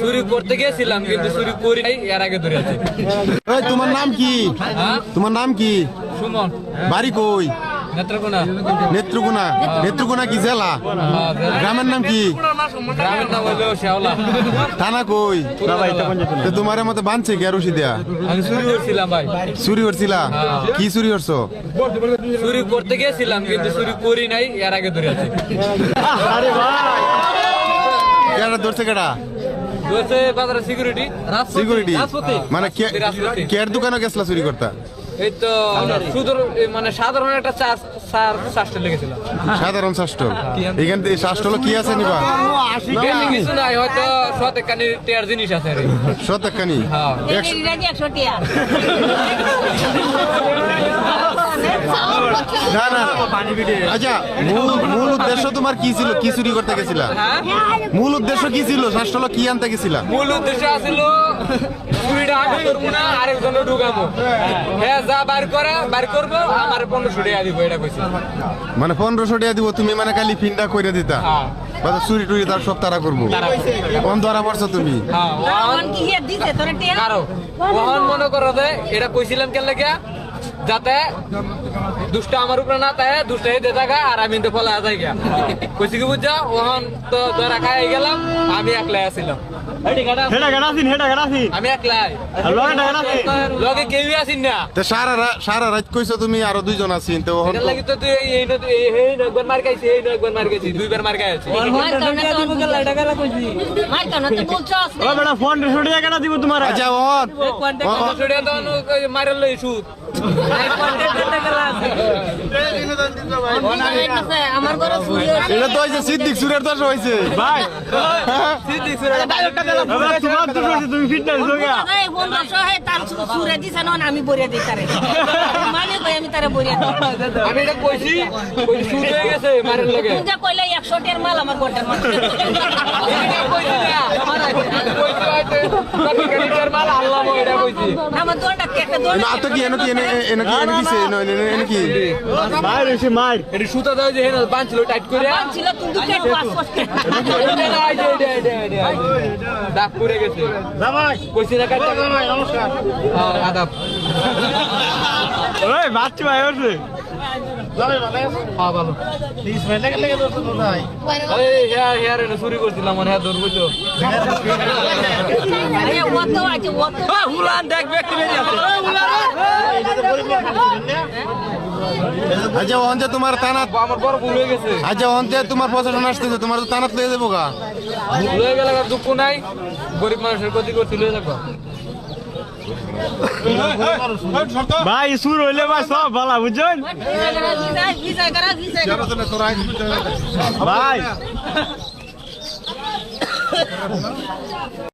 চুরি করতে গেছিলাম কিন্তু চুরি করি নাই, এর আগে ধরে আছি। তোমার নাম কি? তোমার নাম কি? সুমন। বাড়ি কই? নেত্রকোনা। নেত্রকোনা। নেত্রকোনা কি জেলা? গ্রামের নাম কি? গ্রামের নাম হলো শেওলা। থানা কই? তোমার মতো বানছে কে রশি দেয়া? আমি চুরি করছিলাম ভাই। চুরি করছিলা? কি চুরি করছো? চুরি করতে গেছিলাম কিন্তু চুরি করি নাই, এর আগে ধরে আছি। কেডা ধরছে কেডা? ধরছে বাজারের সিকিউরিটি। সিকিউরিটি মানে রাজপথে। কের দোকানে গেছলা চুরি করতা? এই তো মানে সাধারণ একটা চাষটা লেগেছিল। সাধারণ শাস্টল। এখান থেকে শাস্টল কি আছে নিবা? কিছু নাই, হয়তো শতেকখানি টেয়ার জিনিস আছে। শতকানি? হ্যাঁ। না না, আচ্ছা মূল উদ্দেশ্য তোমার কি ছিল? কি চুরি করতে গেছিলা? মূল উদ্দেশ্য কি ছিল? শাস্টল কি আনতে গেছিলা? মূল উদ্দেশ্য ছিল চুরিটা আগে করবো না, আরেকজনে ঢুকাবো। হ্যাঁ, যা বার করবো আমার 1500 টাকা দিব, এটা কইছি। মানে 1500 টাকা দিব তুমি, মানে খালি ফিন্ডা কইরা দিতা? চুরি টুরি তার সব তারা করবো। কোন ধরা পড়ছো তুমি? কারো কখন মনে করো যে এটা কইছিলাম কেন লাগে, যাতে দুষ্টা আমার উপরে না তাই দুষ্টা হেঁটে থাকা আর আমি তো ফলা যাই গা। কইছি কি বুঝছো, ওখান তো ধরা খাই গেলাম, আমি একলাই আসছিলাম। আমি একলাই, লগে কেউই আসিন না। সারা রাত কইছো তুমি আরো দুইজন আছেন তো? এটার লাগি তো তুই একবার মার খাইছি, একবার মার খাইছি, দুইবার মার খাইছি। মারের লই সুদ এটা তো হয়েছে সিদ্দিক সুরের দোষ হয়েছে ভাই। সিদ্দিক সুরের তুমি ফিটনেস আমি বরিয়া দিই তারে, মানে কই আমি তারে বরিয়া দিই। আমি এটা কইছি, সুদ হয়ে গেছে মারের লগে। তুমি যা কইলে 100 টাকার মাল আমার গোটার মাল। এটা কইছি না, কইছি হয়তো কত গাড়ির মাল আল্লাহ মো, এটা কইছি। আমার দোনটা একটা দোন না তো কি এনে কি মার এসে মার এটা সুতা দাও যে হেনা বাঁধছিল টাইট করে ছিল কিন্তু কেট পাস করতে। দাগ পড়ে গেছে। জামাই কইছি না কাটটা। জামাই নমস্কার। হ্যাঁ, আদাব। ওই বাচ্চা ভাই ওঠে জামাই ভালো আছে? হ্যাঁ, ভালো। 30 মিনিট লেগে দোস্ত তো ভাই। এই হেয়ার এনে চুরি করছিলাম, মনে হয় ধরবো তো। আরে ওত আছে ওত। হুলান দেখ ব্যক্তি বেরিয়ে আছে। আচ্ছা ওখান থেকে তোমার থানা, আমার বড় ভুল হয়ে গেছে। আচ্ছা ওখান থেকে তোমার প্রশাসন আসতেছে, তোমার তো থানাত লয়ে যাবো গা। লয়ে গেলে আর দুঃখ নাই, গরিব মানুষের ক্ষতি করতে লয়ে যাবো। ভাই সুর হইলে ভাই সব ভালো বুঝছেন ভাই।